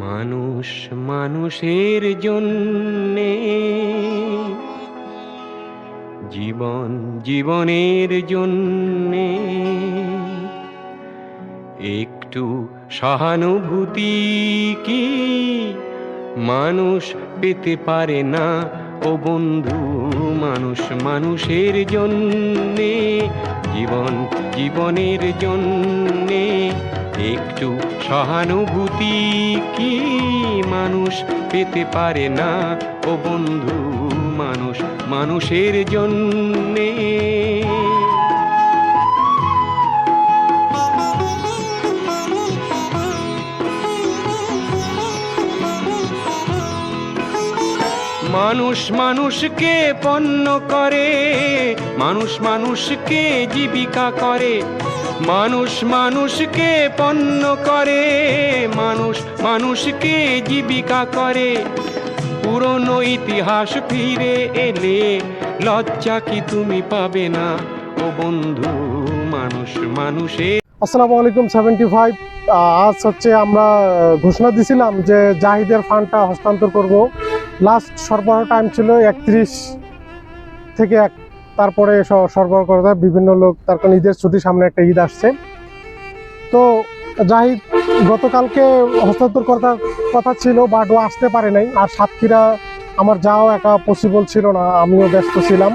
মানুষ মানুষের জন্যে, জীবন জীবনের জন্যে একটু সহানুভূতি কি মানুষ পেতে পারে না ও বন্ধু? মানুষ মানুষের জন্যে, জীবন জীবনের জন্যে একটু সহানুভূতি কি মানুষ পেতে পারে না ও বন্ধু? মানুষ মানুষের জন্যে। মানুষ মানুষকে পণ্য করে, মানুষ মানুষকে জীবিকা করে, মানুষ মানুষকে পণ্য করে, মানুষ মানুষকে জীবিকা করে। পুরনো ইতিহাস ফিরে এলে লজ্জা কি তুমি পাবে না ও বন্ধু? মানুষ মানুষের। আসসালামু আলাইকুম 75। আজ হচ্ছে আমরা ঘোষণা দিছিলাম যে জাহিদের ফান্ডটা হস্তান্তর করব। লাস্ট সরবরাহ টাইম ছিল 31 থেকে 1, তারপরে সরবরাহ করা যায়। বিভিন্ন লোক, তার কারণ ঈদের ছুটি, সামনে একটা ঈদ আসছে। তো জাহিদ গতকালকে হস্তান্তর করার কথা ছিল, বাট ও আসতে পারে নাই। আর সাতক্ষীরা আমার যাওয়া একা পসিবল ছিল না, আমিও ব্যস্ত ছিলাম।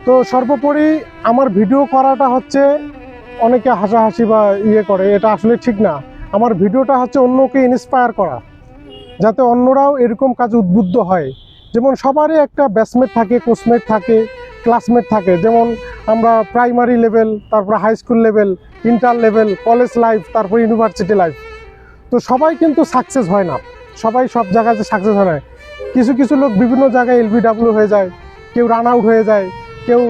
তো সর্বোপরি আমার ভিডিও করাটা হচ্ছে, অনেকে হাসাহাসি বা করে, এটা আসলে ঠিক না। আমার ভিডিওটা হচ্ছে অন্যকে ইন্সপায়ার করা, যাতে অন্যরাও এরকম কাজে উদ্বুদ্ধ হয়। যেমন সবারই একটা ব্যাচমেট থাকে, কোচমেট থাকে, ক্লাসমেট থাকে। যেমন আমরা প্রাইমারি লেভেল, তারপর high school level, inter level, college life, তারপর ইউনিভার্সিটি লাইফ। তো সবাই কিন্তু সাকসেস হয় না, সবাই সব জায়গায় সাকসেস হয় না। কিছু কিছু লোক বিভিন্ন জায়গায় LBW হয়ে যায়, কেউ রান আউট হয়ে যায়, কেউ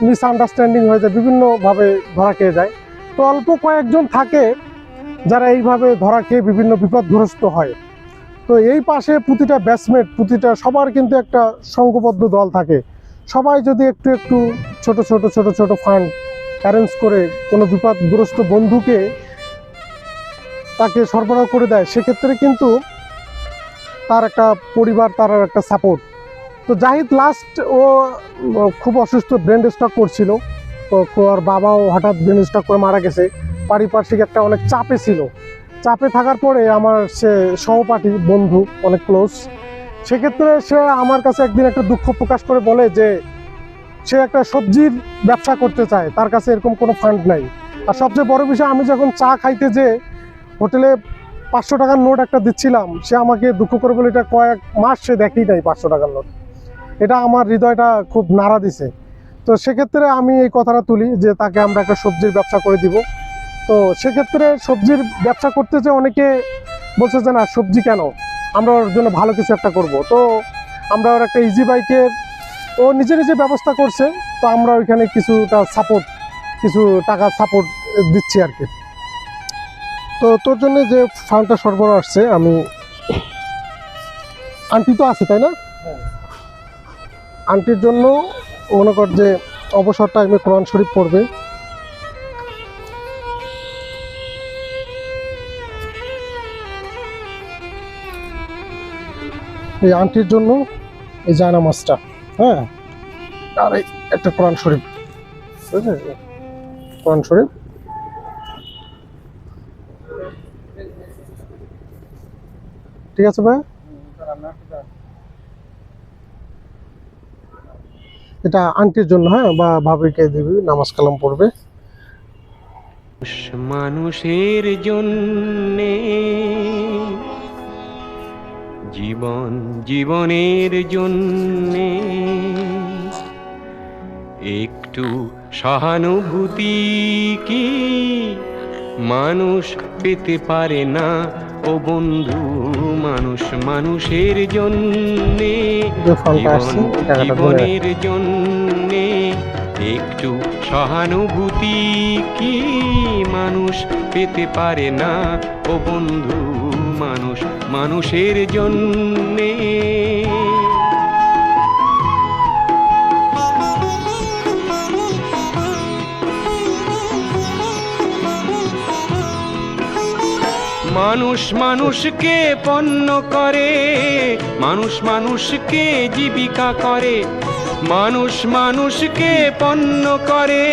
মিসআন্ডারস্ট্যান্ডিং হয়ে যায়, বিভিন্নভাবে ধরা খেয়ে যায়। তো অল্প কয়েকজন থাকে যারা এইভাবে ধরা খেয়ে বিভিন্ন বিপদগ্রস্ত হয়। তো এই পাশে প্রতিটা ব্যাচমেট, প্রতিটা সবার কিন্তু একটা সংঘবদ্ধ দল থাকে। সবাই যদি একটু একটু ছোট ছোট ছোট ছোট ফান্ড অ্যারেঞ্জ করে কোনো বিপদগ্রস্ত বন্ধুকে তাকে সরবরাহ করে দেয়, সেক্ষেত্রে কিন্তু তার একটা পরিবার, তার একটা সাপোর্ট। তো জাহিদ লাস্ট ও খুব অসুস্থ, ব্রেন স্ট্রোক করছিল। তো ওর বাবাও হঠাৎ ব্রেন স্ট্রোক করে মারা গেছে। পারিপার্শ্বিক একটা অনেক চাপে ছিল। চাপে থাকার পরে আমার সে সহপাঠী, বন্ধু, অনেক ক্লোজ, সেক্ষেত্রে সে আমার কাছে একদিন একটা দুঃখ প্রকাশ করে বলে যে সে একটা সবজির ব্যবসা করতে চায়, তার কাছে এরকম কোনো ফান্ড নাই। আর সবচেয়ে বড় বিষয়, আমি যখন চা খাইতে যে হোটেলে 500 টাকার নোট একটা দিচ্ছিলাম, সে আমাকে দুঃখ করে বলে এটা কয়েক মাস সে দেখেই নাই 500 টাকার নোট। এটা আমার হৃদয়টা খুব নাড়া দিছে। তো সেক্ষেত্রে আমি এই কথাটা তুলি যে তাকে আমরা একটা সবজির ব্যবসা করে দিব। তো সেক্ষেত্রে সবজির ব্যবসা করতে যে অনেকে বলছে যে না, সবজি কেন, আমরা ওর জন্য ভালো কিছু একটা করব। তো আমরা ওর একটা ইজি বাইকের, ও নিজে নিজে ব্যবস্থা করছে। তো আমরা ওইখানে কিছুটা সাপোর্ট, কিছু টাকা সাপোর্ট দিচ্ছি আর কি। তো তোর জন্য যে ফান্ডটা সরবরাহ আসছে, আমি, আন্টি তো আছে তাই না, আন্টির জন্য মনে কর যে অবসর টাইমে কোরআন শরীফ পড়বে। এই আন্টির জন্য এই জায়নামাজটা, হ্যাঁ, আর এই একটা কোরআন শরীফ, বুঝলে, কোরআন শরীফ। ঠিক আছে ভাই, এটা আন্টির জন্য, হ্যাঁ, বা ভাবিকে দিবি, নামাজ কালাম পড়বে। মানুষের জন্যে, জীবন জীবনের জন্যে একটু সহানুভূতি কি মানুষ পেতে পারে না ও বন্ধু? মানুষ মানুষের জন্যে, জীবন জীবনের জন্যে একটু সহানুভূতি কি মানুষ পেতে পারে না ও বন্ধু? মানুষ মানুষের জন্যে। মানুষ মানুষকে পণ্য করে, মানুষ মানুষকে জীবিকা করে, মানুষ মানুষকে পণ্য করে,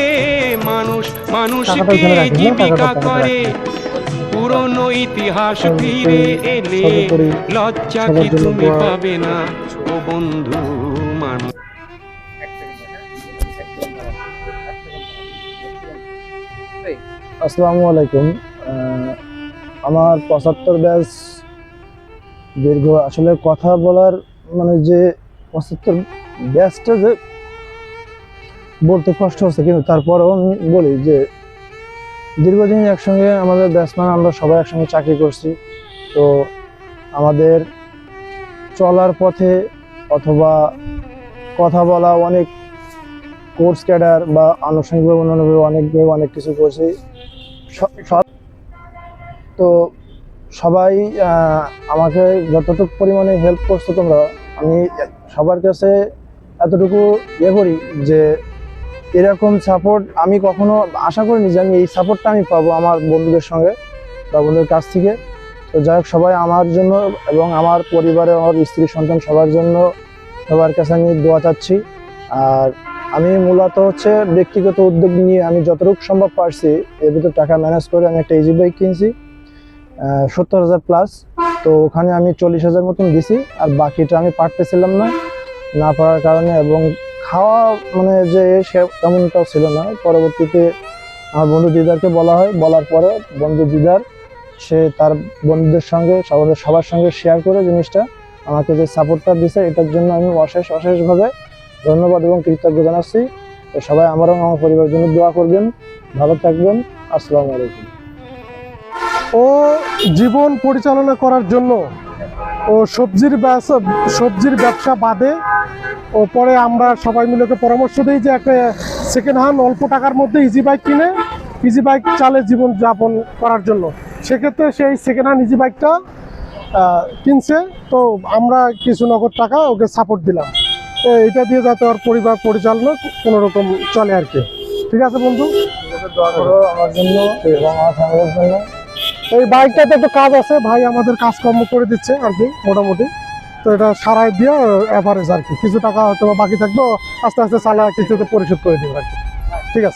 মানুষ মানুষকে জীবিকা করে। পুরনো ইতিহাস ফিরে এলে লজ্জা কি তুমি পাবে না ও বন্ধু মানুষ। আসসালামু আলাইকুম। আমার 75 ব্যাচ দীর্ঘ, আসলে কথা বলার মানে যে 75 ব্যাচটা যে বলতে কষ্ট হচ্ছে, কিন্তু তারপরেও আমি বলি যে দীর্ঘদিন একসঙ্গে আমাদের ব্যাচম্যান আমরা সবাই একসঙ্গে চাকরি করছি। তো আমাদের চলার পথে অথবা কথা বলা, অনেক কোর্স ক্যাডার বা আনুষঙ্গিকভাবে অন্যান্যভাবে অনেকভাবে অনেক কিছু করছি। তো সবাই আমাকে যতটুকু পরিমাণে হেল্প করছো তোমরা, আমি সবার কাছে এতটুকু করি যে এরকম সাপোর্ট আমি কখনো আশা করিনি যে আমি এই সাপোর্টটা আমি পাবো আমার বন্ধুদের সঙ্গে বা বন্ধুদের কাছ থেকে। তো যাই হোক, সবাই আমার জন্য এবং আমার পরিবারে আমার স্ত্রী সন্তান সবার জন্য সবার কাছে আমি দোয়া চাচ্ছি। আর আমি মূলত হচ্ছে ব্যক্তিগত উদ্যোগ নিয়ে আমি যতটুকু সম্ভব পারছি এর ভিতর টাকা ম্যানেজ করে আমি একটা ইজি বাইক কিনছি 70,000 প্লাস। তো ওখানে আমি 40,000 মতন দিছি, আর বাকিটা আমি পারতেছিলাম না পারার কারণে, এবং খাওয়া মানে যে সে তেমনটাও ছিল না। পরবর্তীতে আমার বন্ধু দিদারকে বলা হয়, বলার পরে বন্ধু দিদার সে তার বন্ধুদের সঙ্গে সবার সঙ্গে শেয়ার করে জিনিসটা আমাকে যে সাপোর্টটা দিছে, এটার জন্য আমি অশেষভাবে ধন্যবাদ এবং কৃতজ্ঞ জানাচ্ছি। তো সবাই আমার এবং আমার পরিবারের জন্য দোয়া করবেন, ভালো থাকবেন। আসসালামু আলাইকুম। ও জীবন পরিচালনা করার জন্য ও সবজির ব্যবসা বাদে ও পরে আমরা সবাই মিলে ওকে পরামর্শ দিই যে একটা সেকেন্ড হ্যান্ড অল্প টাকার মধ্যে ইজি বাইক কিনে ইজি বাইক চালে জীবন যাপন করার জন্য। সেক্ষেত্রে সেই সেকেন্ড হ্যান্ড ইজি বাইকটা কিনছে। তো আমরা কিছু নগদ টাকা ওকে সাপোর্ট দিলাম। তো এটা দিয়ে যাতে ওর পরিবার পরিচালনা কোনো রকম চলে আর কি। ঠিক আছে বন্ধু, দোয়া করো আমার জন্য এবং আমার ফ্যামিলির জন্য। এই বাইকটাতে একটু কাজ আছে, ভাই আমাদের কাজকর্ম করে দিচ্ছে আর কি মোটামুটি। তো এটা সারাই দিয়ে অ্যাভারেজ আর কি, কিছু টাকা হয়তো বাকি থাকবে, আস্তে আস্তে চালা কিছুতে পরিশোধ করে দেবে আর কি। ঠিক আছে।